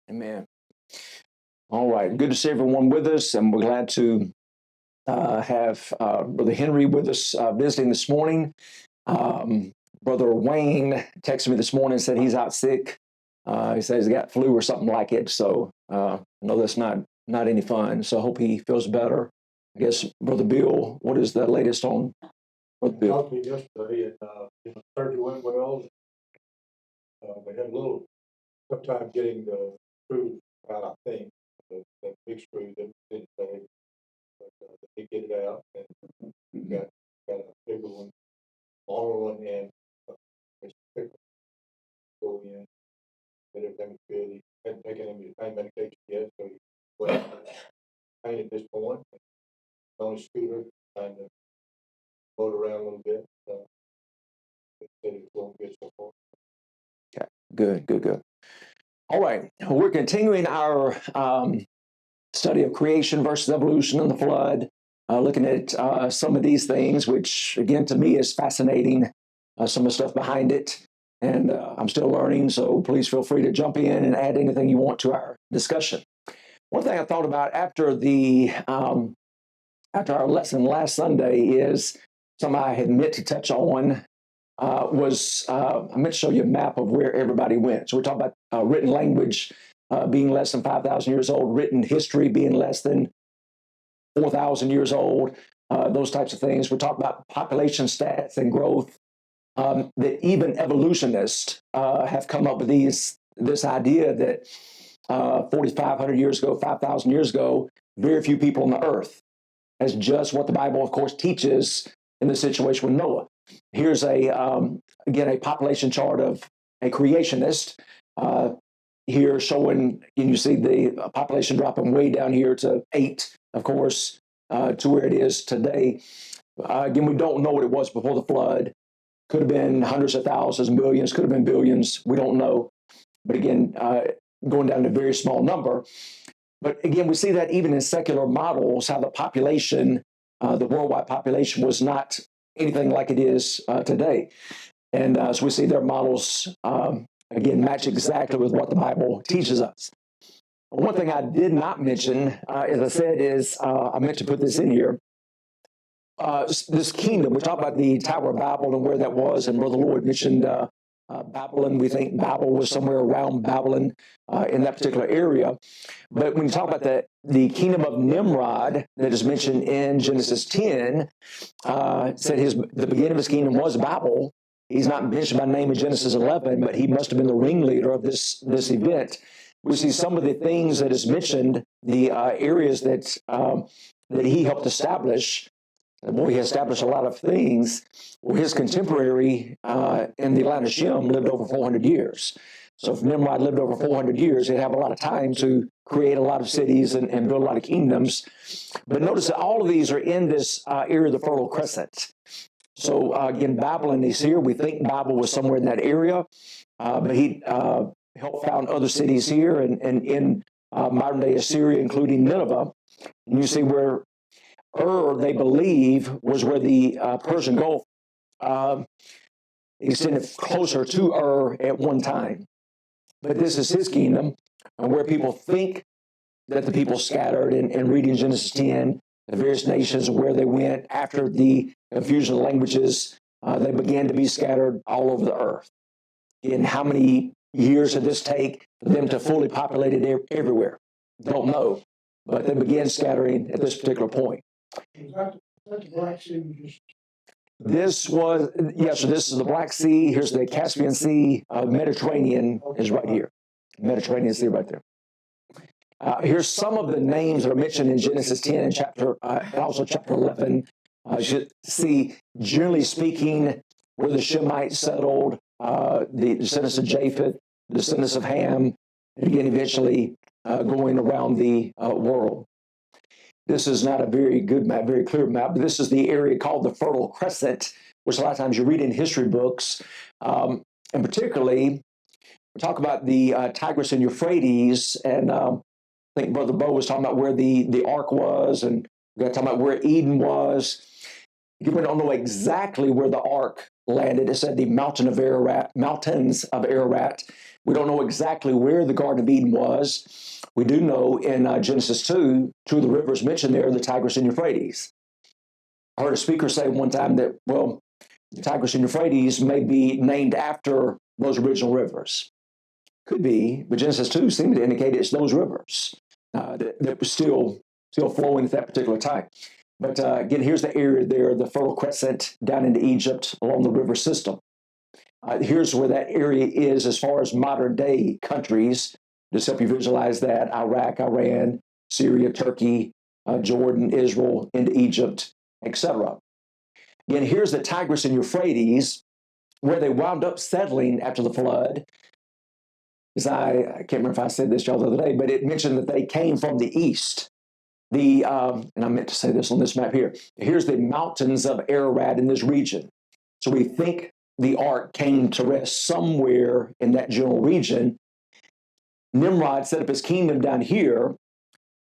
Amen. All right. Good to see everyone with us, and we're glad to have Brother Henry with us visiting this morning. Brother Wayne texted me this morning and said he's out sick. He says he got flu or something like it. So I know that's not any fun. So I hope he feels better. I guess, Brother Bill, what is the latest on Brother Bill? Talked to me yesterday, and surgery went well. They had a little tough time getting the screws out, I think. That big screw that didn't say, but they did get it out, and we got a bigger one, longer one, and it's quicker to go in. But everything was good. He hadn't taken any pain medication yet, so he wasn't pain at this point. On his scooter, trying to float around a little bit. It said it's going good so far. Okay, good. All right, we're continuing our study of creation versus evolution and the flood, looking at some of these things, which, again, to me is fascinating, some of the stuff behind it. And I'm still learning, so please feel free to jump in and add anything you want to our discussion. One thing I thought about after our lesson last Sunday is something I had meant to touch on. I meant to show you a map of where everybody went. So we're talking about written language being less than 5,000 years old, written history being less than 4,000 years old, those types of things. We're talking about population stats and growth. That even evolutionists have come up with this idea that 4,500 years ago, 5,000 years ago, very few people on the earth. That's just what the Bible, of course, teaches in the situation with Noah. Here's again, a population chart of a creationist here showing, and you see the population dropping way down here to 8, of course, to where it is today. Again, we don't know what it was before the flood. Could have been hundreds of thousands, millions, could have been billions. We don't know. But again, going down to a very small number. But again, we see that even in secular models, how the population, the worldwide population was not anything like it is today. And so we see their models, again, match exactly with what the Bible teaches us. One thing I did not mention, as I said, is I meant to put this in here. This kingdom, we talk about the Tower of Babel and where that was, and Brother Lloyd mentioned Babylon. We think Babel was somewhere around Babylon in that particular area. But when you talk about the kingdom of Nimrod that is mentioned in Genesis 10, said the beginning of his kingdom was Babel. He's not mentioned by name in Genesis 11, but he must have been the ringleader of this event. We see some of the things that is mentioned, the areas that he helped establish. Boy, he established a lot of things. Well, his contemporary in the land of Shem lived over 400 years. So if Nimrod lived over 400 years, he'd have a lot of time to create a lot of cities and build a lot of kingdoms. But notice that all of these are in this area of the Fertile Crescent. So again, Babylon is here. We think Babel was somewhere in that area, but he helped found other cities here and in modern-day Assyria, including Nineveh. And you see where they believe, was where the Persian Gulf extended closer to at one time. But this is his kingdom, where people think that the people scattered, and reading Genesis 10, the various nations where they went after the confusion of languages, they began to be scattered all over the earth. And how many years did this take for them to fully populate it everywhere? Don't know. But they began scattering at this particular point. Is that the Black Sea? This was, yes, so this is the Black Sea. Here's the Caspian Sea. Mediterranean is right here. Mediterranean Sea right there. Here's some of the names that are mentioned in Genesis 10 and also chapter 11. You should see, generally speaking, where the Shemites settled, the descendants of Japheth, the descendants of Ham, and again, eventually going around the world. This is not a very good map, very clear map, but this is the area called the Fertile Crescent, which a lot of times you read in history books. And particularly, we talk about the Tigris and Euphrates, and I think Brother Bo was talking about where the ark was, and we got to talk about where Eden was. We don't know exactly where the ark landed. It said the mountains of Ararat. We don't know exactly where the Garden of Eden was. We do know in Genesis 2, two of the rivers mentioned there, the Tigris and Euphrates. I heard a speaker say one time that, well, the Tigris and Euphrates may be named after those original rivers. Could be, but Genesis 2 seemed to indicate it's those rivers that were still flowing at that particular time. But again, here's the area there, the Fertile Crescent down into Egypt along the river system. Here's where that area is as far as modern day countries. Just help you visualize that: Iraq, Iran, Syria, Turkey, Jordan, Israel, into Egypt, etc. Again, here's the Tigris and Euphrates, where they wound up settling after the flood. As I can't remember if I said this y'all the other day, but it mentioned that they came from the east. And I meant to say this on this map here. Here's the mountains of Ararat in this region. So we think the ark came to rest somewhere in that general region. Nimrod set up his kingdom down here.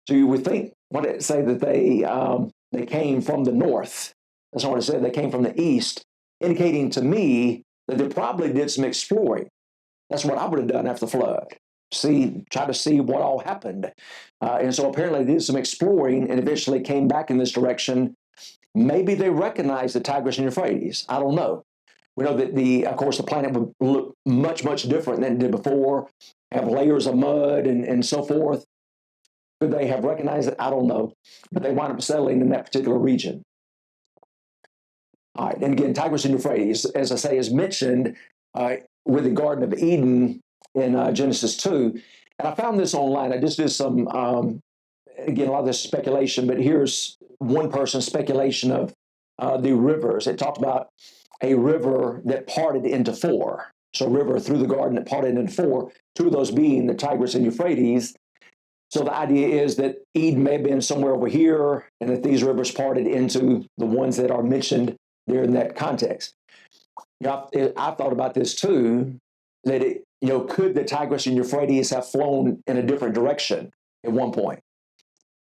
So you would think, what did it say that they came from the north? That's not what it said. They came from the east, indicating to me that they probably did some exploring. That's what I would have done after the flood. Try to see what all happened. And so apparently they did some exploring and eventually came back in this direction. Maybe they recognized the Tigris and Euphrates. I don't know. We know that of course, the planet would look much, much different than it did before, have layers of mud and so forth. Could they have recognized it? I don't know. But they wound up settling in that particular region. All right, and again, Tigris and Euphrates, as I say, is mentioned with the Garden of Eden in Genesis 2. And I found this online. I just did some, again, a lot of this speculation, but here's one person's speculation of the rivers. It talked about a river that parted into four. So a river through the garden that parted into four, two of those being the Tigris and Euphrates. So the idea is that Eden may have been somewhere over here, and that these rivers parted into the ones that are mentioned there in that context. I've thought about this too, that could the Tigris and Euphrates have flown in a different direction at one point?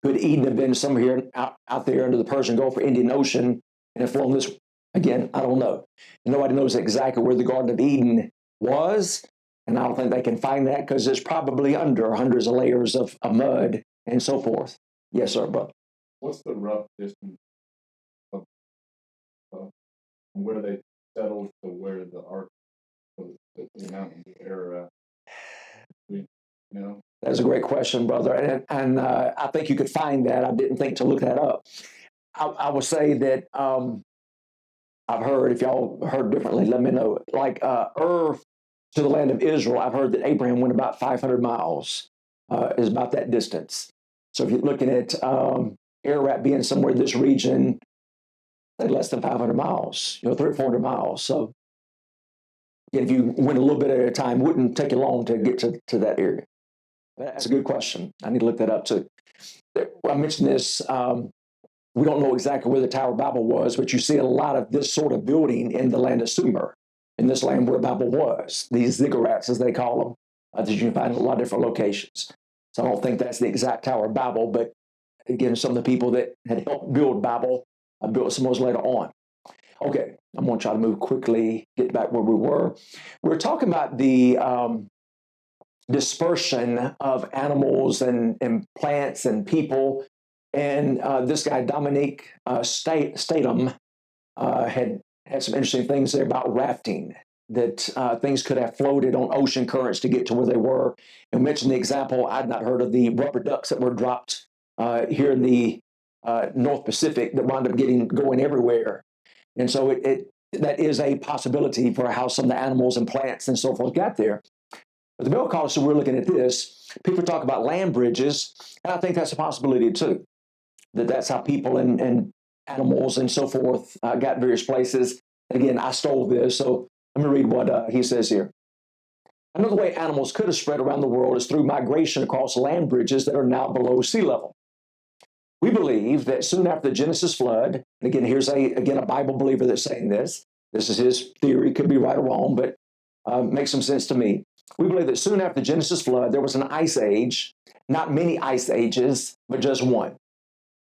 Could Eden have been somewhere out there under the Persian Gulf or Indian Ocean and have flown this? Again, I don't know. Nobody knows exactly where the Garden of Eden was, and I don't think they can find that because it's probably under hundreds of layers of mud and so forth. Yes, sir, brother. What's the rough distance of where they settled to where the ark, the mountains of Ararat? That's a great question, brother, and I think you could find that. I didn't think to look that up. I will say that I've heard, if y'all heard differently, let me know. Like to the land of Israel, I've heard that Abraham went about 500 miles, is about that distance. So if you're looking at Ararat being somewhere in this region, less than 500 miles, 300 or 400 miles. So if you went a little bit at a time, it wouldn't take you long to get to that area. That's a good question. I need to look that up too. I mentioned this. We don't know exactly where the Tower of Babel was, but you see a lot of this sort of building in the land of Sumer, in this land where Babel was. These ziggurats, as they call them, that you can find in a lot of different locations. So I don't think that's the exact Tower of Babel, but again, some of the people that had helped build Babel built some of those later on. Okay, I'm going to try to move quickly, get back where we were. We were talking about the dispersion of animals and plants and people. And this guy, Dominique Statham, had some interesting things there about rafting, that things could have floated on ocean currents to get to where they were. And mentioned the example, I'd not heard of the rubber ducks that were dropped here in the North Pacific that wound up going everywhere. And so that is a possibility for how some of the animals and plants and so forth got there. But the Bible college, so we're looking at this. People talk about land bridges, and I think that's a possibility too. That's how people and animals and so forth got various places. And again, I stole this, so let me read what he says here. Another way animals could have spread around the world is through migration across land bridges that are now below sea level. We believe that soon after the Genesis flood, and again, here's a Bible believer that's saying this. This is his theory, could be right or wrong, but makes some sense to me. We believe that soon after the Genesis flood, there was an ice age, not many ice ages, but just one.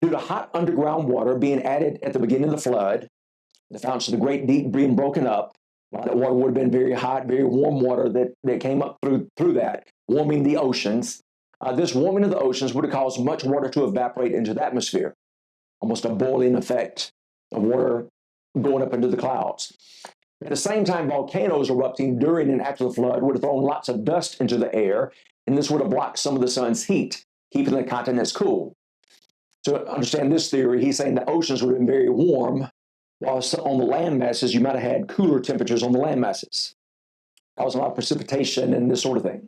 Due to hot underground water being added at the beginning of the flood, the fountains of the great deep being broken up, A lot of water would have been very hot, very warm water that came up through that, warming the oceans. This warming of the oceans would have caused much water to evaporate into the atmosphere, almost a boiling effect of water going up into the clouds. At the same time, volcanoes erupting during and after the flood would have thrown lots of dust into the air, and this would have blocked some of the sun's heat, keeping the continents cool. To understand this theory, he's saying the oceans would have been very warm, while on the land masses, you might have had cooler temperatures on the land masses, causing a lot of precipitation and this sort of thing.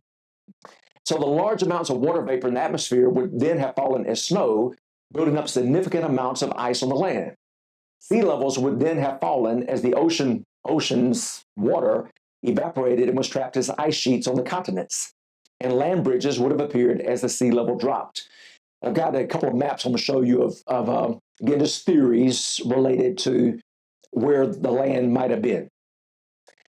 So the large amounts of water vapor in the atmosphere would then have fallen as snow, building up significant amounts of ice on the land. Sea levels would then have fallen as the ocean's water evaporated and was trapped as ice sheets on the continents. And land bridges would have appeared as the sea level dropped. I've got a couple of maps I'm going to show you of again, just theories related to where the land might have been.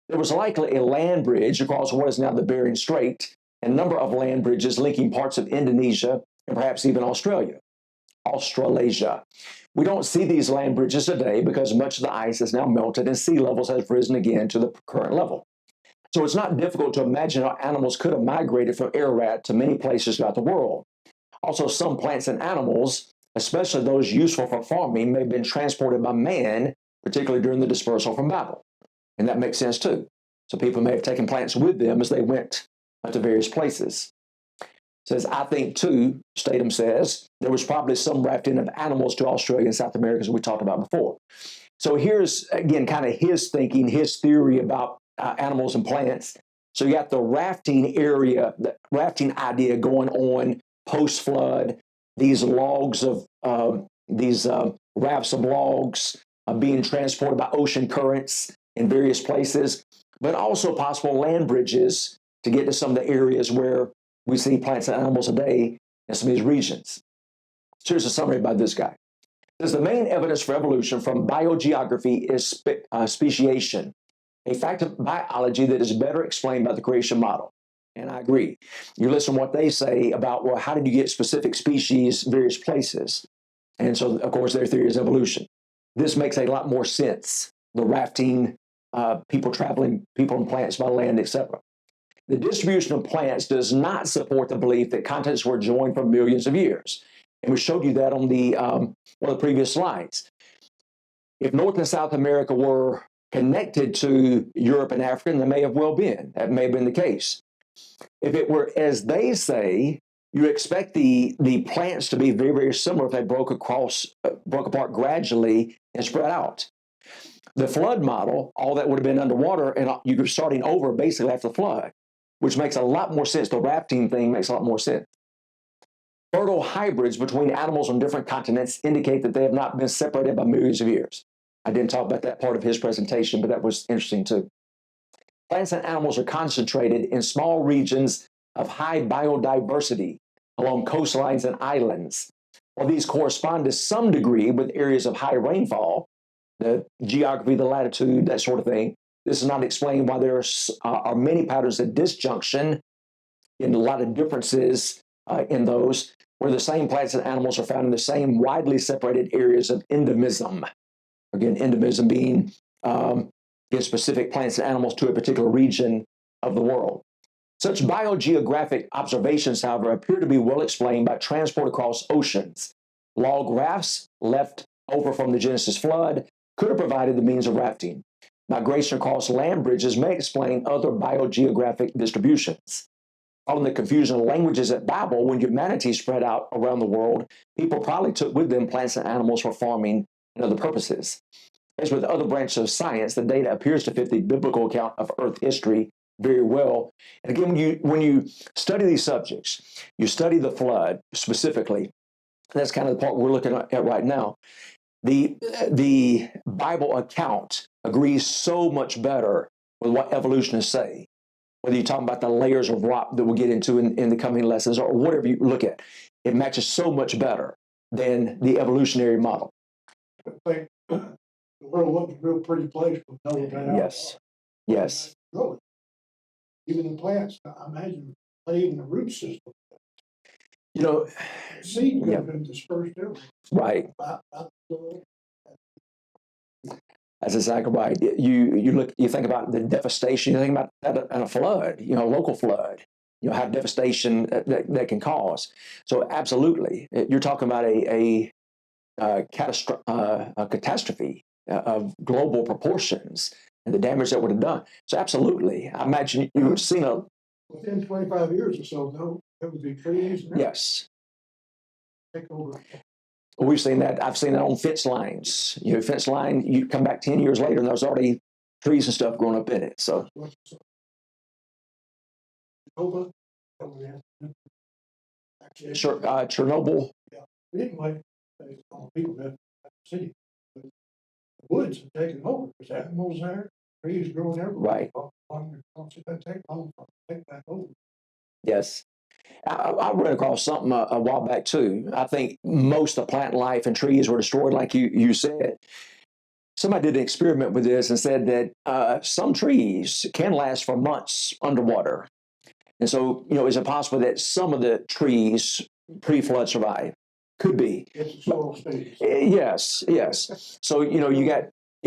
There was likely a land bridge across what is now the Bering Strait, and a number of land bridges linking parts of Indonesia and perhaps even Australasia. We don't see these land bridges today because much of the ice is now melted and sea levels have risen again to the current level. So it's not difficult to imagine how animals could have migrated from Ararat to many places throughout the world. Also, some plants and animals, especially those useful for farming, may have been transported by man, particularly during the dispersal from Babel. And that makes sense too. So people may have taken plants with them as they went to various places. Says, I think too, Statham says, there was probably some rafting of animals to Australia and South America, as we talked about before. So here's, again, kind of his thinking, his theory about animals and plants. So you got the rafting area, the rafting idea going on post-flood, these logs of, rafts of logs being transported by ocean currents in various places, but also possible land bridges to get to some of the areas where we see plants and animals today in some of these regions. So here's a summary by this guy. It says the main evidence for evolution from biogeography is speciation, a fact of biology that is better explained by the creation model. And I agree. You listen to what they say about, well, how did you get specific species various places? And so, of course, their theory is evolution. This makes a lot more sense. The rafting, people traveling, people and plants by land, etc. The distribution of plants does not support the belief that continents were joined for millions of years. And we showed you that on the one of the previous slides. If North and South America were connected to Europe and Africa, and they may have well been. That may have been the case. If it were as they say, you expect the plants to be very, very similar if they broke apart gradually and spread out. The flood model, all that would have been underwater, and you were starting over basically after the flood, which makes a lot more sense. The rafting thing makes a lot more sense. Fertile hybrids between animals on different continents indicate that they have not been separated by millions of years. I didn't talk about that part of his presentation, but that was interesting too. Plants and animals are concentrated in small regions of high biodiversity along coastlines and islands. While these correspond to some degree with areas of high rainfall, the geography, the latitude, that sort of thing, this is not explaining why there are many patterns of disjunction and a lot of differences in those, where the same plants and animals are found in the same widely separated areas of endemism. Again, endemism being specific plants and animals to a particular region of the world. Such biogeographic observations, however, appear to be well explained by transport across oceans. Log rafts left over from the Genesis flood could have provided the means of rafting. Migration across land bridges may explain other biogeographic distributions. Following the confusion of languages at Babel, when humanity spread out around the world, people probably took with them plants and animals for farming and other purposes. As with other branches of science, the data appears to fit the biblical account of Earth history very well. And again, when you study these subjects, you study the flood specifically. That's kind of the part we're looking at right now. The Bible account agrees so much better with what evolutionists say. Whether you're talking about the layers of rock that we'll get into in the coming lessons, or whatever you look at, it matches so much better than the evolutionary model. I think the world looks a real pretty place from Noah down. Yes. Yes. Really. Even the plants, I imagine, even the root system. You know, Seed could have been dispersed everywhere. right. That's exactly right. You think about the devastation. You think about that in a flood, local flood. How devastation that can cause. So absolutely, you're talking about a catastrophe of global proportions and the damage that would have done. So absolutely, I imagine you've seen a Within 25 years or so, though, it would be trees and yes. take over. We've seen that. I've seen it on fence lines. Fence line. You come back 10 years later, and there's already trees and stuff growing up in it. So Nova, sure, Chernobyl. anyway, people that see the woods have taken over. There's animals there, trees growing everywhere. Take that over. Yes. I read across something a while back too. I think most of plant life and trees were destroyed, like you said. Somebody did an experiment with this and said that some trees can last for months underwater. And so, is it possible that some of the trees pre-flood survive? Could be. It's a slow stage. Yes. So, you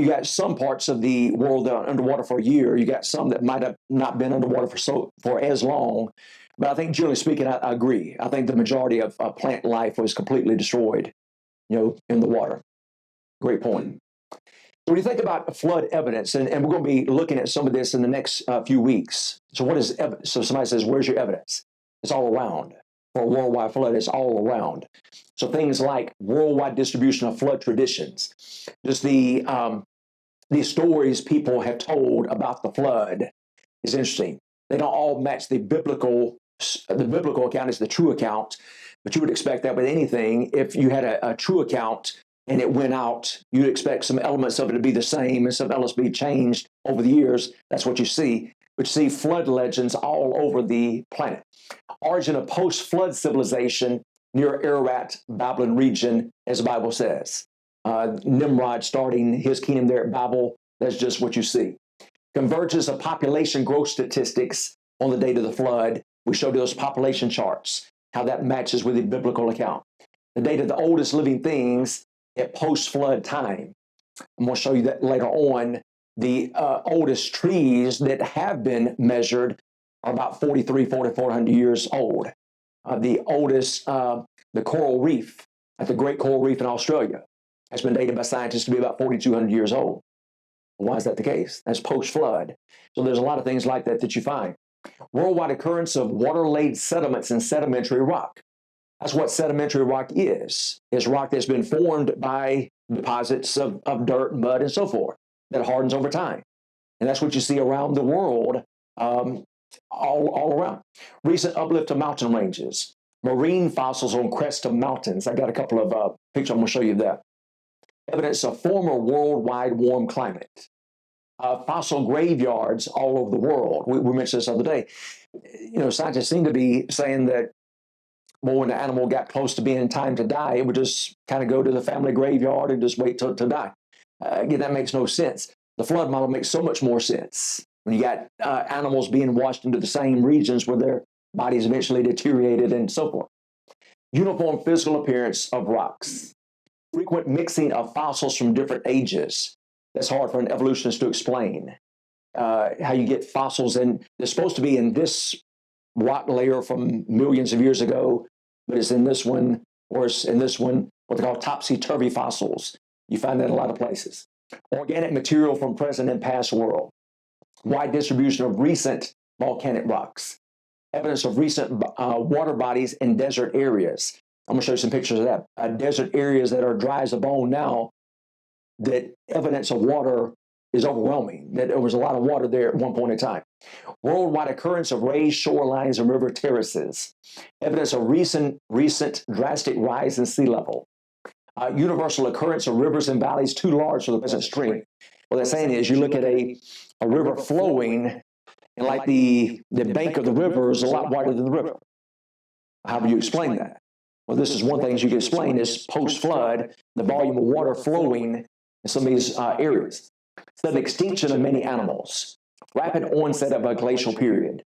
got some parts of the world that are underwater for a year. You got some that might have not been underwater for as long. But I think, generally speaking, I agree. I think the majority of plant life was completely destroyed, in the water. Great point. When you think about flood evidence, and we're going to be looking at some of this in the next few weeks. So what is evidence? So somebody says, where's your evidence? It's all around. For a worldwide flood, it's all around. So things like worldwide distribution of flood traditions, just the stories people have told about the flood is interesting. They don't all match the biblical account is the true account, but you would expect that with anything. If you had a true account and it went out, you'd expect some elements of it to be the same and some elements to be changed over the years. That's what you see. But you see flood legends all over the planet. Origin of post-flood civilization near Ararat, Babylon region, as the Bible says. Nimrod starting his kingdom there at Babel. That's just what you see. Convergence of population growth statistics on the date of the flood. We showed those population charts, how that matches with the biblical account. The date of the oldest living things at post-flood time. I'm going to show you that later on. The oldest trees that have been measured are about 4,400 years old. The oldest, the coral reef at the Great Coral Reef in Australia, has been dated by scientists to be about 4,200 years old. Why is that the case? That's post-flood. So there's a lot of things like that you find. Worldwide occurrence of water-laid sediments and sedimentary rock. That's what sedimentary rock is. It's rock that's been formed by deposits of dirt, mud, and so forth that hardens over time. And that's what you see around the world, all around. Recent uplift of mountain ranges. Marine fossils on crests of mountains. I got a couple of pictures. I'm going to show you that. Evidence of former worldwide warm climate. Fossil graveyards all over the world. We mentioned this the other day. Scientists seem to be saying that, well, when the animal got close to being time to die, it would just kind of go to the family graveyard and just wait to die. Again, that makes no sense. The flood model makes so much more sense. When you got animals being washed into the same regions where their bodies eventually deteriorated and so forth. Uniform physical appearance of rocks. Frequent mixing of fossils from different ages. That's hard for an evolutionist to explain. How you get fossils in, they're supposed to be in this rock layer from millions of years ago, but it's in this one, or it's in this one, what they call topsy-turvy fossils. You find that in a lot of places. Organic material from present and past world. Wide distribution of recent volcanic rocks. Evidence of recent water bodies in desert areas. I'm going to show you some pictures of that. Desert areas that are dry as a bone now, that evidence of water is overwhelming, that there was a lot of water there at one point in time. Worldwide occurrence of raised shorelines and river terraces. Evidence of recent drastic rise in sea level. Universal occurrence of rivers and valleys too large for the present stream. What they're saying is you look at a river flowing, and like the bank of the river is a lot wider than the river. How do you explain that? Well, this is one thing you can explain is post-flood, the volume of water flowing in some of these areas. Sudden extinction of many animals. Rapid onset of a glacial period.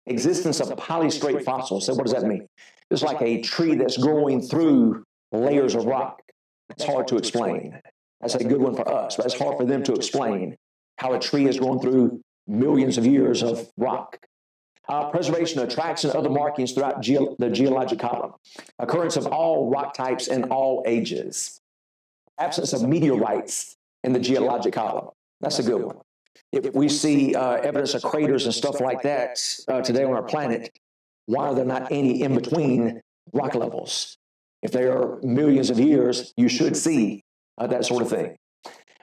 Existence of polystrate fossils. So what does that mean? It's like a tree that's growing through layers of rock. It's hard to explain. That's a good one for us, but it's hard for them to explain how a tree has grown through millions of years of rock. Preservation of tracks and other markings throughout the geologic column. Occurrence of all rock types in all ages. Absence of meteorites in the geologic column. That's a good one. If we see evidence of craters and stuff like that today on our planet, why are there not any in between rock levels? If they are millions of years, you should see that sort of thing.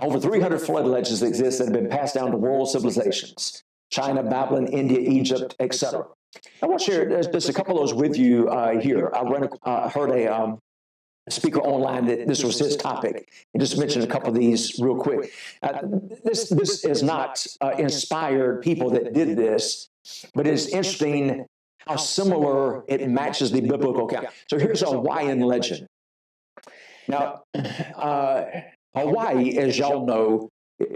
Over 300 flood legends exist that have been passed down to world civilizations. China, Babylon, India, Egypt, etc. I want to share just a couple of those with you here. I heard a speaker online that this was his topic, and just mentioned a couple of these real quick. This is not inspired people that did this, but it's interesting how similar it matches the biblical account. So here's a Hawaiian legend. Now, Hawaii, as y'all know,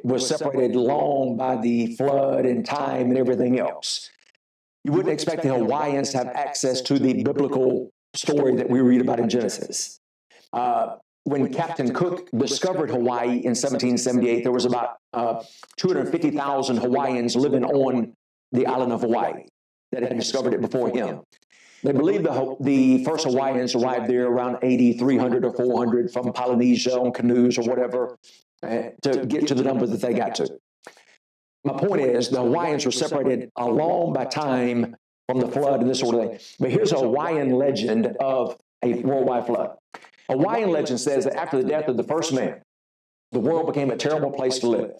was separated long by the flood and time and everything else. You wouldn't expect the Hawaiians to have access to the biblical story that we read about in Genesis. When Captain Cook discovered Hawaii in 1778, there was about 250,000 Hawaiians living on the island of Hawaii that had discovered it before him. They believe the first Hawaiians arrived there around 300 or 400 from Polynesia on canoes or whatever to get to the number that they got to. My point is the Hawaiians were separated along by time from the flood and this sort of thing. But here's a Hawaiian legend of a worldwide flood. Hawaiian legend says that after the death of the first man, the world became a terrible place to live.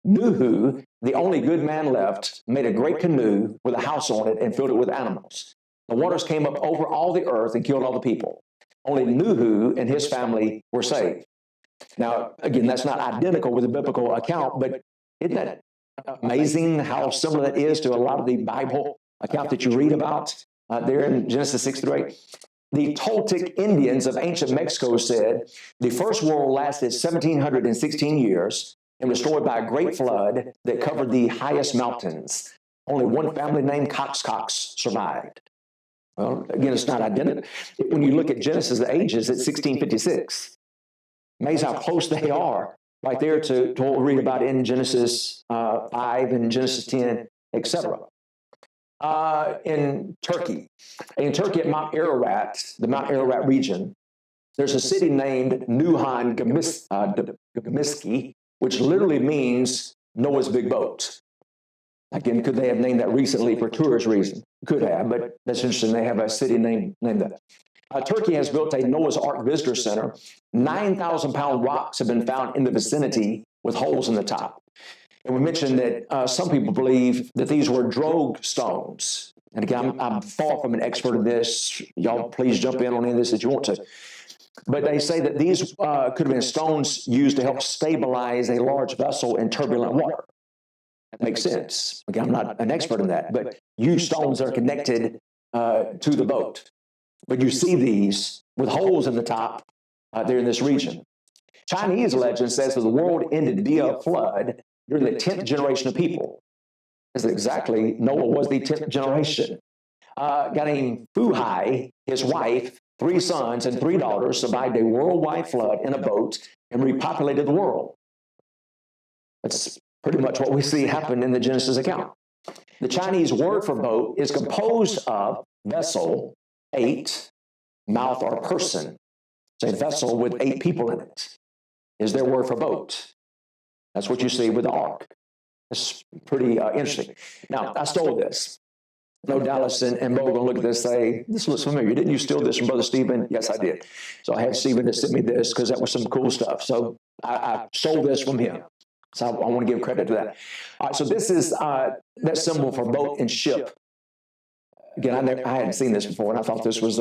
Nuhu, the only good man left, made a great canoe with a house on it and filled it with animals. The waters came up over all the earth and killed all the people. Only Nuhu and his family were saved. Now, again, that's not identical with the biblical account, but isn't that amazing how similar that is to a lot of the Bible account that you read about there in Genesis 6-8? The Toltec Indians of ancient Mexico said the first world lasted 1,716 years and was destroyed by a great flood that covered the highest mountains. Only one family named Coxcox survived. Well, again, it's not identical. When you look at Genesis, the ages, it's 1656. Amazing how close they are right there to what we read about in Genesis 5 and Genesis 10, etc. In Turkey at Mount Ararat, the Mount Ararat region, there's a city named Nuhan Gamiski, which literally means Noah's big boat. Again, could they have named that recently for tourist reason? Could have, but that's interesting. They have a city named that. Turkey has built a Noah's Ark Visitor Center. 9,000-pound rocks have been found in the vicinity with holes in the top. And we mentioned that some people believe that these were drogue stones. And again, I'm far from an expert in this. Y'all please jump in on any of this if you want to. But they say that these could have been stones used to help stabilize a large vessel in turbulent water. That makes sense. Again, I'm not an expert in that, but huge stones are connected to the boat. But you see these with holes in the top there in this region. Chinese legend says that the world ended via flood during the 10th generation of people. That's exactly, Noah was the 10th generation. A guy named Fu Hai, his wife, 3 sons and 3 daughters survived a worldwide flood in a boat and repopulated the world. That's pretty much what we see happen in the Genesis account. The Chinese word for boat is composed of vessel, 8, mouth or person. It's a vessel with 8 people in it is their word for boat. That's what you see with the ark. It's pretty interesting. Now, I stole this. No, Dallas and Bo are going to look at this and say, this looks familiar. Didn't you steal this from Brother Stephen? Yes, I did. So I had Stephen to send me this because that was some cool stuff. So I stole this from him. So I want to give credit to that. All right, so this is that symbol for boat and ship. Again, I hadn't seen this before, and I thought this was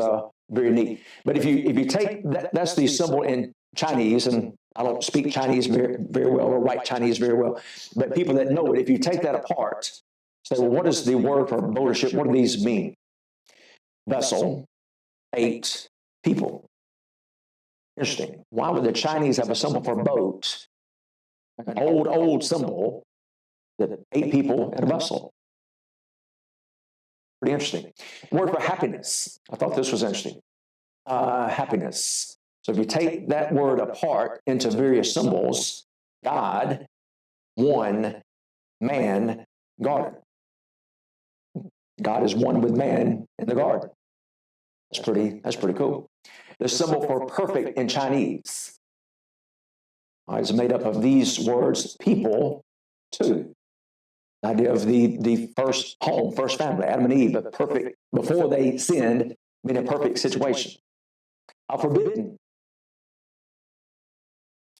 very neat. But if you take that's the symbol in Chinese, and I don't speak Chinese very, very well or write Chinese very well, but people that know it, if you take that apart, say, well, what is the word for boat or ship? What do these mean? Vessel, 8 people. Interesting. Why would the Chinese have a symbol for boat? An old symbol that 8 people and a vessel. Pretty interesting. Word for happiness. I thought this was interesting. Happiness. So if you take that word apart into various symbols, God, one, man, garden. God is one with man in the garden. That's pretty cool. The symbol for perfect in Chinese is made up of these words, people, two. The idea of the first home, first family, Adam and Eve, but perfect before they sinned, in a perfect situation. Forbidden.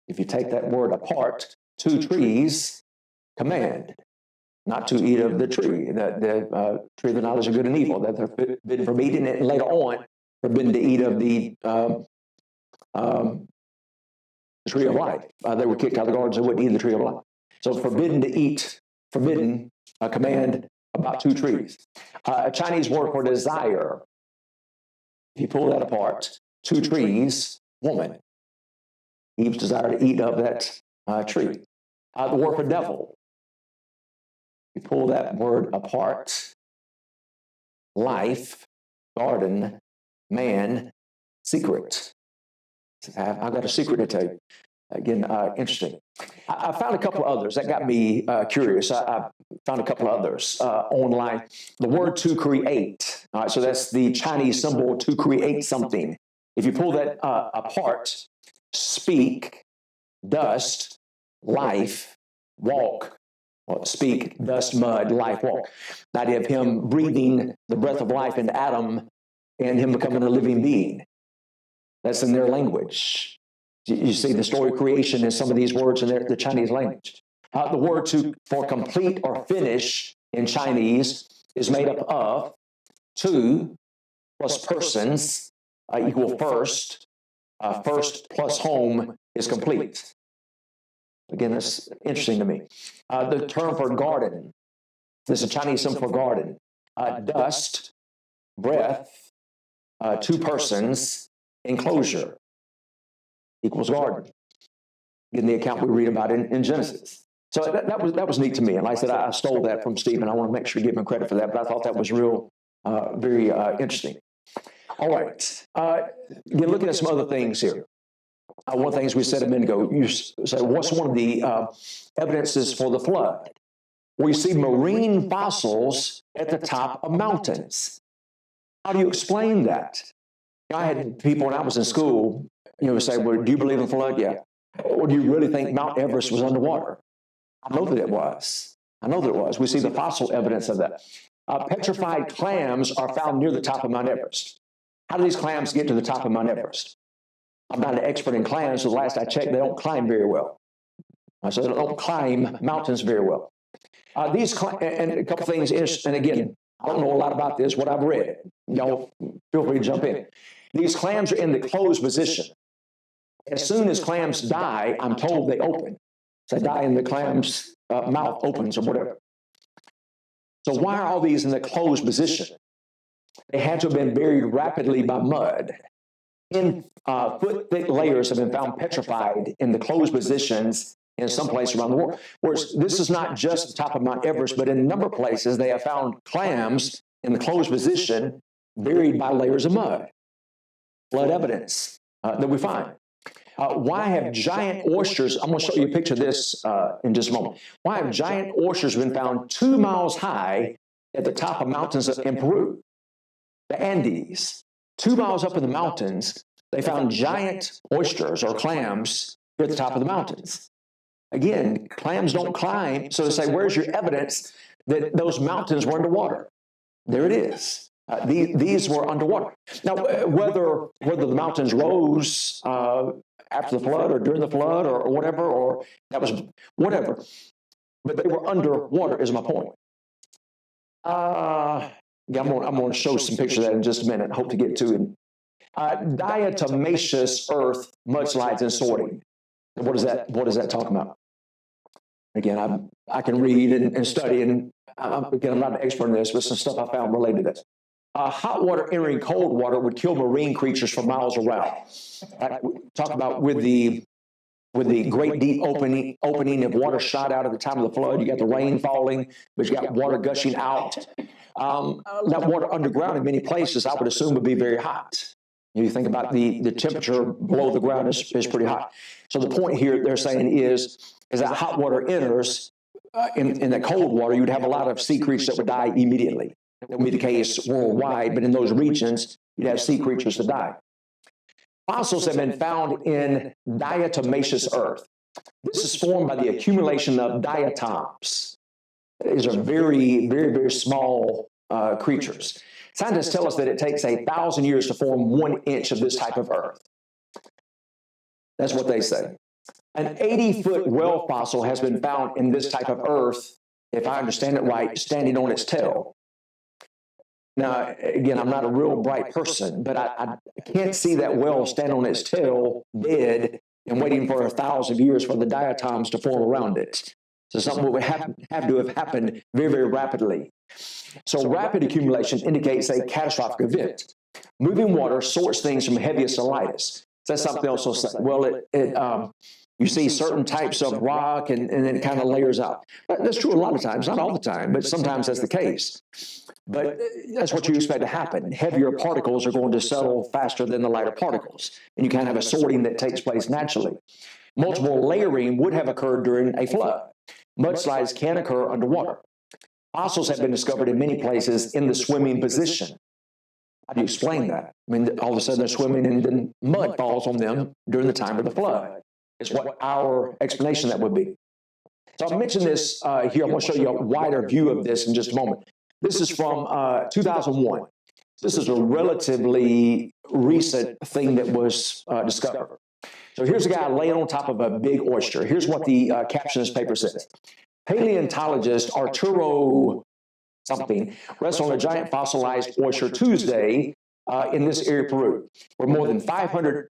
If you take that word apart, two trees, command, not to eat of the tree, the tree of the knowledge of good and evil, that they're forbidden from eating it, and later on, forbidden to eat of the tree of life. They were kicked out of the garden, so they wouldn't eat the tree of life. So forbidden to eat, forbidden, a command about two trees. A Chinese word for desire. If you pull that apart, two trees, woman. Eve's desire to eat of that tree. The word for devil. You pull that word apart, life, garden, man, secret. I've got a secret to tell you. Again, interesting. I found a couple of others that got me curious. I found a couple of others online. The word to create. All right, so that's the Chinese symbol to create something. If you pull that apart, speak, dust, life, walk. Well, speak, dust, mud, life, walk. The idea of him breathing the breath of life into Adam and him becoming a living being. That's in their language. You see the story of creation in some of these words in the Chinese language. The word for complete or finish in Chinese is made up of two plus persons equal first. First plus home is complete. Again, that's interesting to me. The term for garden, there's a Chinese symbol for garden. Dust, breath, two persons, enclosure equals garden. In the account we read about in Genesis. So that was neat to me. And like I said, I stole that from Stephen. I want to make sure to give him credit for that, but I thought that was very interesting. All right. Again, looking at some other things here. One of the things we said a minute ago, you said, what's one of the evidences for the flood? We see marine fossils at the top of mountains. How do you explain that? I had people when I was in school, say, well, do you believe in the flood? Yeah. Or do you really think Mount Everest was underwater? I know that it was. We see the fossil evidence of that. Petrified clams are found near the top of Mount Everest. How do these clams get to the top of Mount Everest? I'm not an expert in clams, so the last I checked, they don't climb very well. So they don't climb mountains very well. And a couple things, and again, I don't know a lot about this, what I've read. Y'all feel free to jump in. These clams are in the closed position. As soon as clams die, I'm told they open. So they die and the clam's mouth opens or whatever. So why are all these in the closed position? They had to have been buried rapidly by mud. Foot-thick layers have been found petrified in the closed positions in some places around the world. Whereas this is not just the top of Mount Everest, but in a number of places they have found clams in the closed position buried by layers of mud. Flood evidence that we find. Why have giant oysters, I'm going to show you a picture of this in just a moment. Why have giant oysters been found 2 miles high at the top of mountains in Peru? The Andes. 2 miles up in the mountains, they found giant oysters or clams at the top of the mountains. Again, clams don't climb, so they say, where's your evidence that those mountains were underwater? There it is. These were underwater. Now, whether the mountains rose after the flood or during the flood or whatever, or that was whatever, but they were underwater is my point. I'm going to show some pictures of that in just a minute. I hope to get to it. Diatomaceous earth mudslides and sorting. What is that talking about? Again, I can read and study, and I'm not an expert in this, but some stuff I found related to this. Hot water entering cold water would kill marine creatures for miles around. Talk about with the great deep opening of water shot out at the time of the flood. You got the rain falling, but you got water gushing out. That water underground in many places, I would assume, would be very hot. You think about the temperature below the ground is pretty hot. So the point here they're saying is that hot water enters in that cold water, you'd have a lot of sea creatures that would die immediately. That would be the case worldwide, but in those regions, you'd have sea creatures that die. Fossils have been found in diatomaceous earth. This is formed by the accumulation of diatoms. These are very, very, very small creatures. Scientists tell us that it takes 1,000 years to form 1 inch of this type of earth. That's what they say. An 80-foot whale fossil has been found in this type of earth, if I understand it right, standing on its tail. Now, again, I'm not a real bright person, but I can't see that whale stand on its tail dead and waiting for 1,000 years for the diatoms to form around it. So something would have to have happened very, very rapidly. So rapid accumulation indicates a catastrophic event. Moving water sorts things from heaviest to lightest. So that's something else. Well, you see certain types of rock and then it kind of layers out. That's true a lot of times, not all the time, but sometimes that's the case. But that's what you expect to happen. Heavier particles are going to settle faster than the lighter particles. And you kind of have a sorting that takes place naturally. Multiple layering would have occurred during a flood. Mudslides can occur underwater. Fossils have been discovered in many places in the swimming position. How do you explain that? I mean, all of a sudden they're swimming and then mud falls on them during the time of the flood. It's what our explanation that would be. So I'll mention this here. I'm going to show you a wider view of this in just a moment. This is from 2001. This is a relatively recent thing that was discovered. So here's a guy laying on top of a big oyster. Here's what the caption of this paper says. Paleontologist Arturo something rests on a giant fossilized oyster Tuesday in this area of Peru, where more than 500,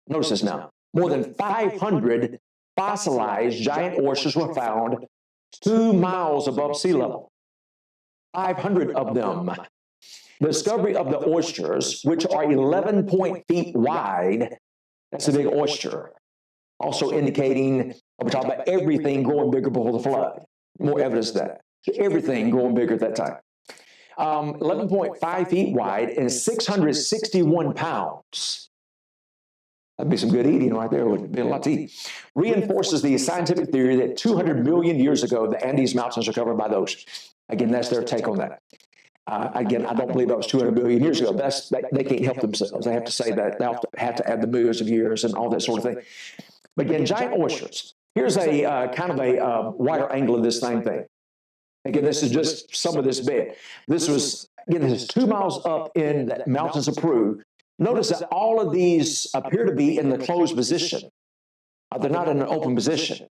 notice this now, more than 500 fossilized giant oysters were found 2 miles above sea level. 500 of them. The discovery of the oysters, which are 11 feet wide, that's a big oyster, also indicating, we're talking about everything growing bigger before the flood. More evidence of that. So everything growing bigger at that time. 11.5 feet wide and 661 pounds. That'd be some good eating right there. Would be a lot to eat. Reinforces the scientific theory that 200 million years ago, the Andes Mountains are covered by the ocean. Again, that's their take on that. Again, I don't believe that was 200 million years ago. They can't help themselves. They have to say that. They have to add the millions of years and all that sort of thing. But again, giant oysters. Here's a kind of a wider angle of this same thing. Again, this is just some of this bed. This is 2 miles up in the mountains of Peru. Notice that all of these appear to be in the closed position. They're not in an open position.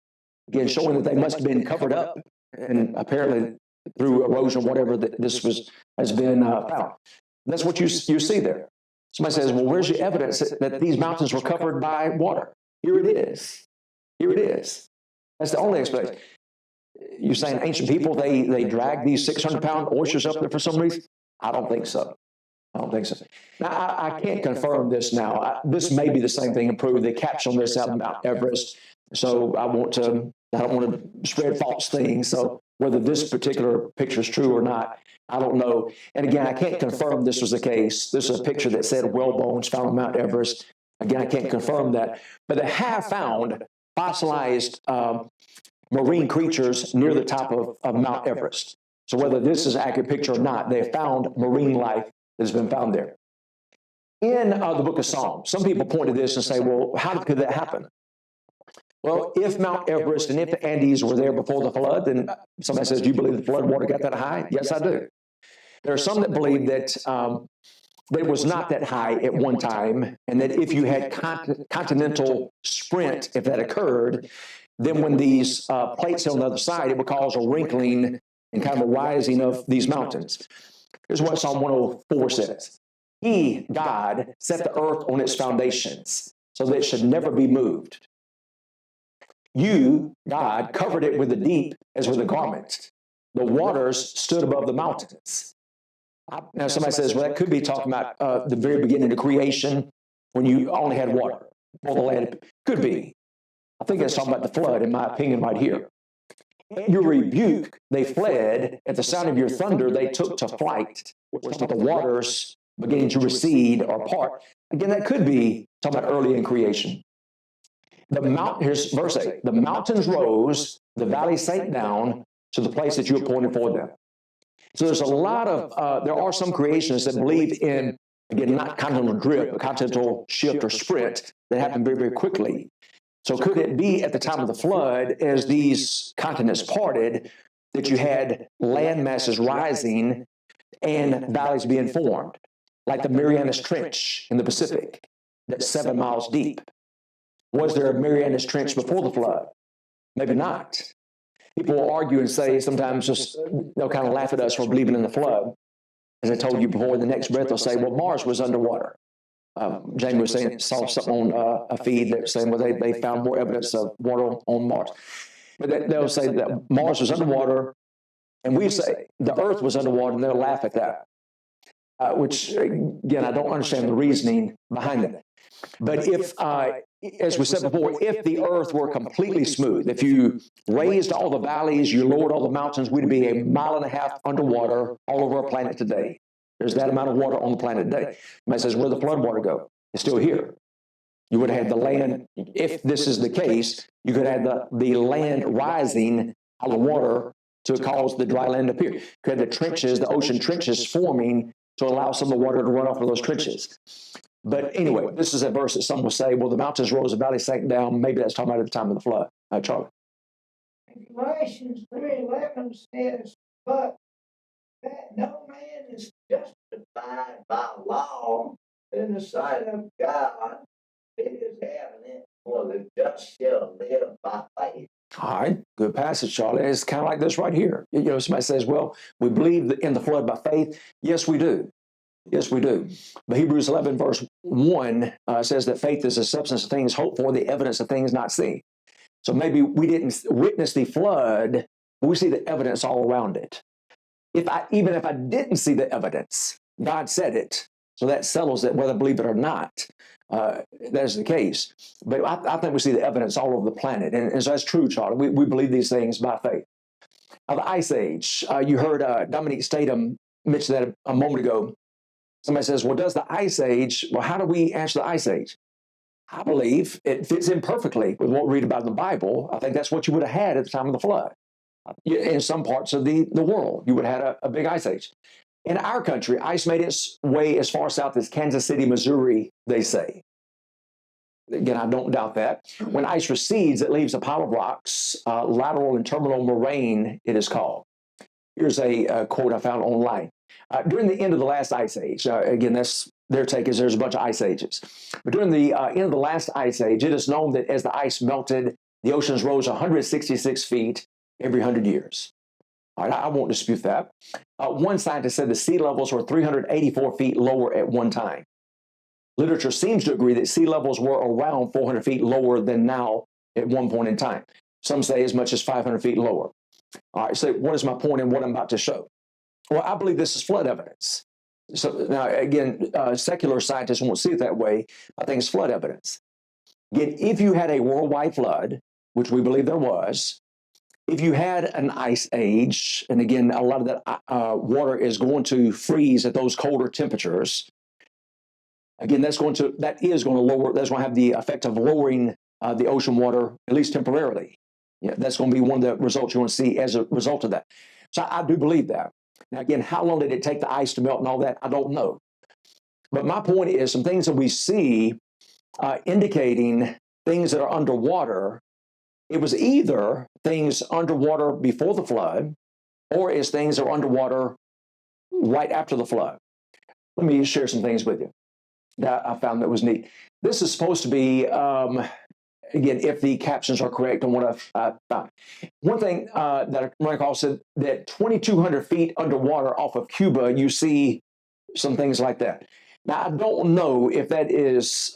Again, showing that they must have been covered up and apparently through erosion or whatever that has been found. That's what you see there. Somebody says, well, where's your evidence that these mountains were covered by water? Here it is. Here it is. That's the only explanation. You're saying ancient people, they drag these 600-pound oysters up there for some reason? I don't think so. I don't think so. Now, I can't confirm this now. This may be the same thing in Peru. They capture this out of Mount Everest. So I don't want to spread false things. So whether this particular picture is true or not, I don't know. And again, I can't confirm this was the case. This is a picture that said whale bones found on Mount Everest. Again, I can't confirm that. But they have found fossilized marine creatures near the top of Mount Everest. So whether this is an accurate picture or not, they have found marine life that has been found there. In the book of Psalms, some people point to this and say, well, how could that happen? Well, if Mount Everest and if the Andes were there before the flood, then somebody says, do you believe the flood water got that high? Yes, I do. There are some that believe that it was not that high at one time, and that if you had continental sprint, if that occurred, then when these plates hit on the other side, it would cause a wrinkling and kind of a rising of these mountains. Here's what Psalm 104 says. He, God, set the earth on its foundations so that it should never be moved. You, God, covered it with the deep as with a garment. The waters stood above the mountains. Now, somebody says, well, that could be talking about the very beginning of creation when you only had water. Well, the land could be. I think that's talking about the flood, in my opinion, right here. At your rebuke, they fled. At the sound of your thunder, they took to flight. The waters beginning to recede or part. Again, that could be talking about early in creation. Here's verse 8. The mountains rose, the valley sank down to the place that you appointed for them. So there's a lot of, there are some creationists that believe in, again, not continental drift, but continental shift or sprint that happened very, very quickly. So could it be at the time of the flood, as these continents parted, that you had land masses rising and valleys being formed, like the Marianas Trench in the Pacific, that's 7 miles deep? Was there a Marianas Trench before the flood? Maybe not. People will argue and say, sometimes they'll kind of laugh at us for believing in the flood. As I told you before, in the next breath they'll say, well, Mars was underwater. Jamie was saying, saw something on a feed that saying, well, they found more evidence of water on Mars. But they'll say that Mars was underwater, and we say the Earth was underwater, and they'll laugh at that. Which, again, I don't understand the reasoning behind that. But if, as we said before, if the Earth were completely smooth, if you raised all the valleys, you lowered all the mountains, we'd be 1.5 miles underwater all over our planet today. There's that amount of water on the planet today. Man says, where'd the flood water go? It's still here. You would have had the land, if this is the case, you could have the land rising out of the water to cause the dry land to appear. You could have the trenches, the ocean trenches forming to allow some of the water to run off of those trenches. But anyway, this is a verse that some will say, well, the mountains rose, the valley sank down. Maybe that's talking about at the time of the flood. Charlie. Galatians 3:11 says, but that no man is justified by law in the sight of God. It is evident, for the just shall live by faith. All right, good passage, Charlie. It's kind of like this right here. You know, somebody says, well, we believe in the flood by faith. Yes, we do. Yes, we do. But Hebrews 11, verse 1 says that faith is the substance of things hoped for, the evidence of things not seen. So maybe we didn't witness the flood, but we see the evidence all around it. Even if I didn't see the evidence, God said it. So that settles it, whether I believe it or not. That is the case. But I think we see the evidence all over the planet. And so that's true, Charlie. We believe these things by faith. The Ice Age, you heard Dominique Statham mention that a moment ago. Somebody says, well, does the Ice Age, well, how do we answer the Ice Age? I believe it fits in perfectly with what we read about in the Bible. I think that's what you would have had at the time of the flood. In some parts of the world, you would have had a big Ice Age. In our country, ice made its way as far south as Kansas City, Missouri, they say. Again, I don't doubt that. When ice recedes, it leaves a pile of rocks, lateral and terminal moraine, it is called. Here's a quote I found online. During the end of the last ice age, again, that's their take is there's a bunch of ice ages. But during the end of the last ice age, it is known that as the ice melted, the oceans rose 166 feet every 100 years. All right, I won't dispute that. One scientist said the sea levels were 384 feet lower at one time. Literature seems to agree that sea levels were around 400 feet lower than now at one point in time. Some say as much as 500 feet lower. All right, so what is my point in what I'm about to show? Well, I believe this is flood evidence. So now, again, secular scientists won't see it that way. I think it's flood evidence. Again, if you had a worldwide flood, which we believe there was, if you had an ice age, and again, a lot of that water is going to freeze at those colder temperatures. Again, that's going to lower. That's going to have the effect of lowering the ocean water, at least temporarily. Yeah, that's going to be one of the results you want to see as a result of that. So I do believe that. Now, again, how long did it take the ice to melt and all that? I don't know. But my point is some things that we see indicating things that are underwater. It was either things underwater before the flood, or it's things that are underwater right after the flood. Let me share some things with you that I found that was neat. This is supposed to be, again, if the captions are correct on what I found. One thing that I recall said that 2,200 feet underwater off of Cuba, you see some things like that. Now, I don't know if that is,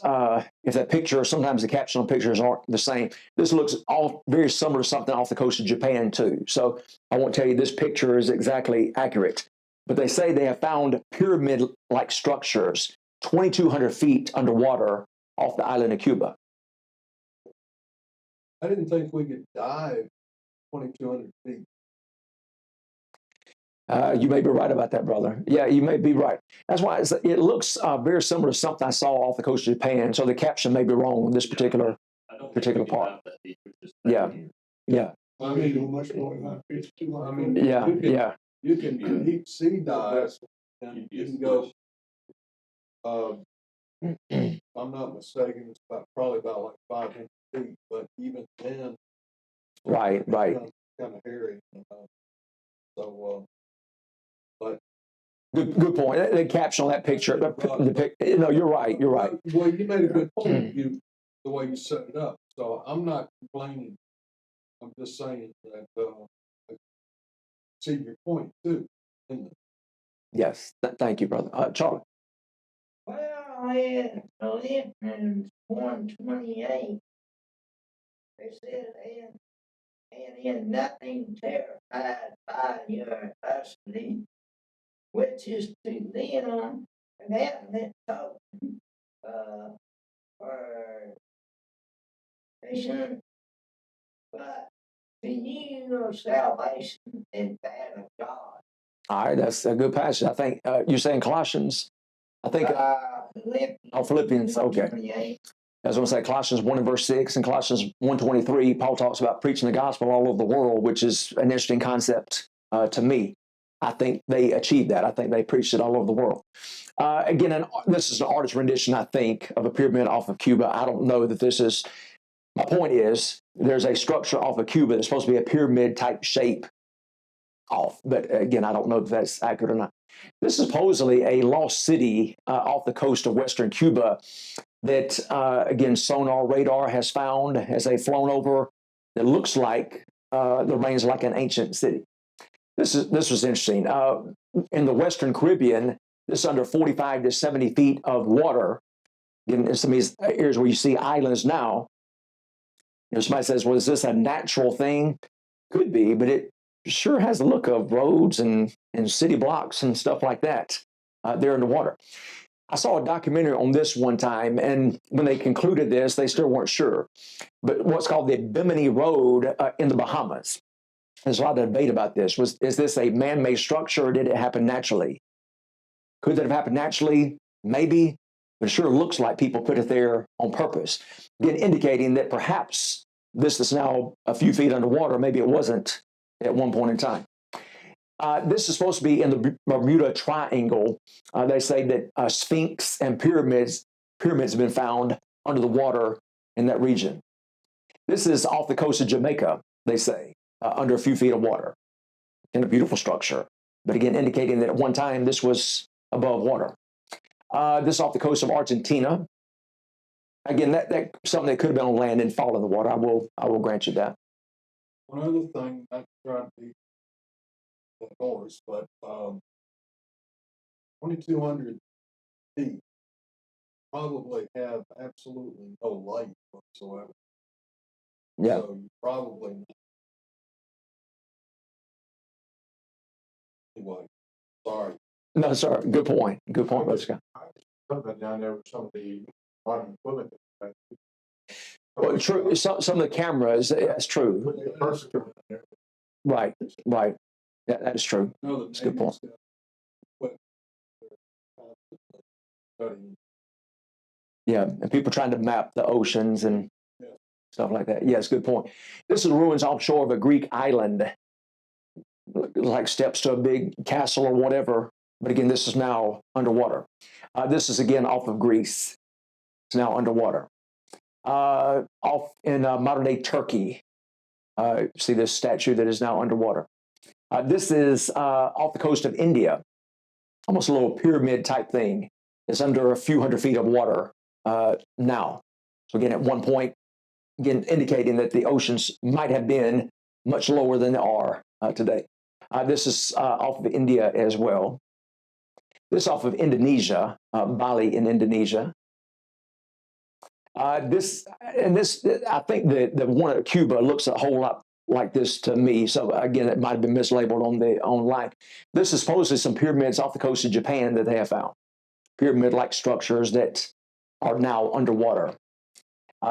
if that picture, sometimes the caption on pictures aren't the same. This looks all very similar to something off the coast of Japan, too. So I won't tell you this picture is exactly accurate. But they say they have found pyramid-like structures 2,200 feet underwater off the island of Cuba. I didn't think we could dive 2,200 feet. You may be right about that, brother. Yeah, you may be right. That's why it looks very similar to something I saw off the coast of Japan. So the caption may be wrong in this particular part. Yeah, yeah, I mean, much more than that. It's too much. I mean, yeah, you can, yeah. you can deep sea dive and you can go, if I'm not mistaken, it's probably about like 500 feet, but even then. Right. Kind of hairy. So, but. Good point. The caption on that picture, no, you're right. You're right. Well, you made a good point. The way you set it up. So I'm not complaining. I'm just saying that I see your point too. Yes. Thank you, brother. Charlie. Well, in Philippians 1:28, it said, and in nothing terrified by your custody, which is to them an evident token for nation, but to you your salvation and that of God. All right, that's a good passage. I think you're saying Colossians. I think Philippians. Okay. 28. I was going to say Colossians 1 and verse 6 and Colossians 1:23, Paul talks about preaching the gospel all over the world, which is an interesting concept to me. I think they achieved that. I think they preached it all over the world. Again, this is an artist's rendition, I think, of a pyramid off of Cuba. I don't know that this is, my point is, there's a structure off of Cuba that's supposed to be a pyramid type shape off. But again, I don't know if that's accurate or not. This is supposedly a lost city off the coast of western Cuba that, again, sonar radar has found as they've flown over that looks like the remains like an ancient city. This was interesting. In the Western Caribbean, this is under 45 to 70 feet of water. In some of these areas where you see islands now, somebody says, well, is this a natural thing? Could be, but it sure has the look of roads and city blocks and stuff like that there in the water. I saw a documentary on this one time, and when they concluded this, they still weren't sure. But what's called the Bimini Road in the Bahamas. There's a lot of debate about this. Is this a man-made structure, or did it happen naturally? Could that have happened naturally? Maybe, but it sure looks like people put it there on purpose, again, indicating that perhaps this is now a few feet underwater. Maybe it wasn't at one point in time. This is supposed to be in the Bermuda Triangle. They say that Sphinx and pyramids have been found under the water in that region. This is off the coast of Jamaica, they say, under a few feet of water in a beautiful structure. But again, indicating that at one time this was above water. This is off the coast of Argentina. Again, that something that could have been on land and fall in the water. I will grant you that. One other thing, not trying to be the course, but 2,200 feet probably have absolutely no light whatsoever. Yeah. So you probably anyway. Sorry. No, sorry. Good point. Good point, Brother Scott. Something down there with some of the modern equipment. Well, true. Some of the cameras, that's true. Right. Yeah, that is true. That's a good point. Yeah, and people trying to map the oceans and stuff like that. Yes, good point. This is ruins offshore of a Greek island, like steps to a big castle or whatever. But again, this is now underwater. This is again off of Greece. It's now underwater. Off in modern day Turkey, see this statue that is now underwater. This is off the coast of India, almost a little pyramid type thing. It's under a few hundred feet of water now. So again, at one point, again, indicating that the oceans might have been much lower than they are today. This is off of India as well. This off of Indonesia, Bali in Indonesia. I think the one at Cuba looks a whole lot like this to me. So again, it might have been mislabeled on the online. This is supposedly some pyramids off the coast of Japan that they have found. Pyramid-like structures that are now underwater.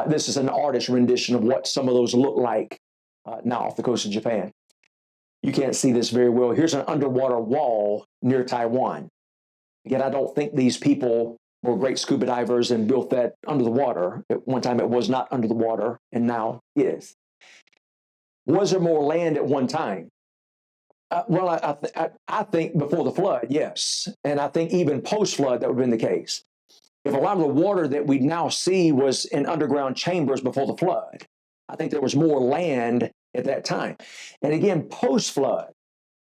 This is an artist rendition of what some of those look like now off the coast of Japan. You can't see this very well. Here's an underwater wall near Taiwan. Again, I don't think these people were great scuba divers and built that under the water. At one time, it was not under the water, and now is. Was there more land at one time? Well, I think before the flood, yes. And I think even post-flood, that would have been the case. If a lot of the water that we now see was in underground chambers before the flood, I think there was more land at that time. And again, post-flood,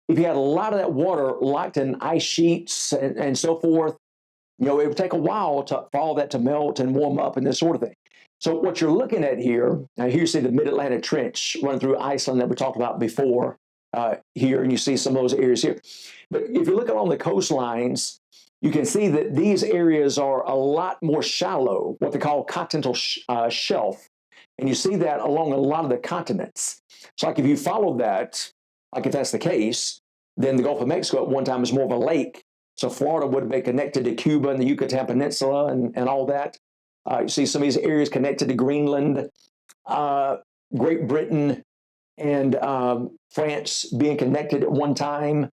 if you had a lot of that water locked in ice sheets and so forth, it would take a while for all that to melt and warm up and this sort of thing. So what you're looking at here, now here you see the Mid-Atlantic Trench running through Iceland that we talked about before here, and you see some of those areas here. But if you look along the coastlines, you can see that these areas are a lot more shallow, what they call continental shelf. And you see that along a lot of the continents. So like if you follow that, like if that's the case, then the Gulf of Mexico at one time was more of a lake. So Florida would have been connected to Cuba and the Yucatan Peninsula and all that. You see some of these areas connected to Greenland, Great Britain, and France being connected at one time,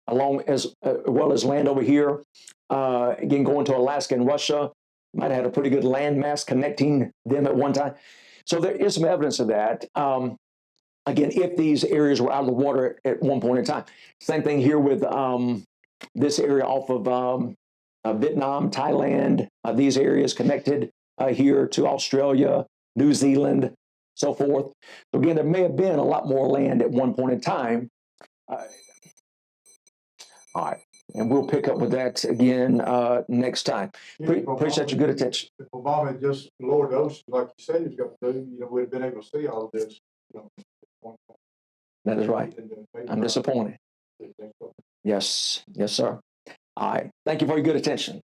along as well as land over here. Again, going to Alaska and Russia, might have had a pretty good landmass connecting them at one time. So there is some evidence of that. Again, if these areas were out of the water at one point in time. Same thing here with this area off of Vietnam, Thailand, these areas connected here to Australia, New Zealand, so forth. So again, there may have been a lot more land at one point in time. All right, and we'll pick up with that again next time. Appreciate your good attention. If Obama had just lowered the ocean like you said he was going to do, we'd have been able to see all of this. That is right. I'm disappointed. Yes, sir. All right. Thank you for your good attention.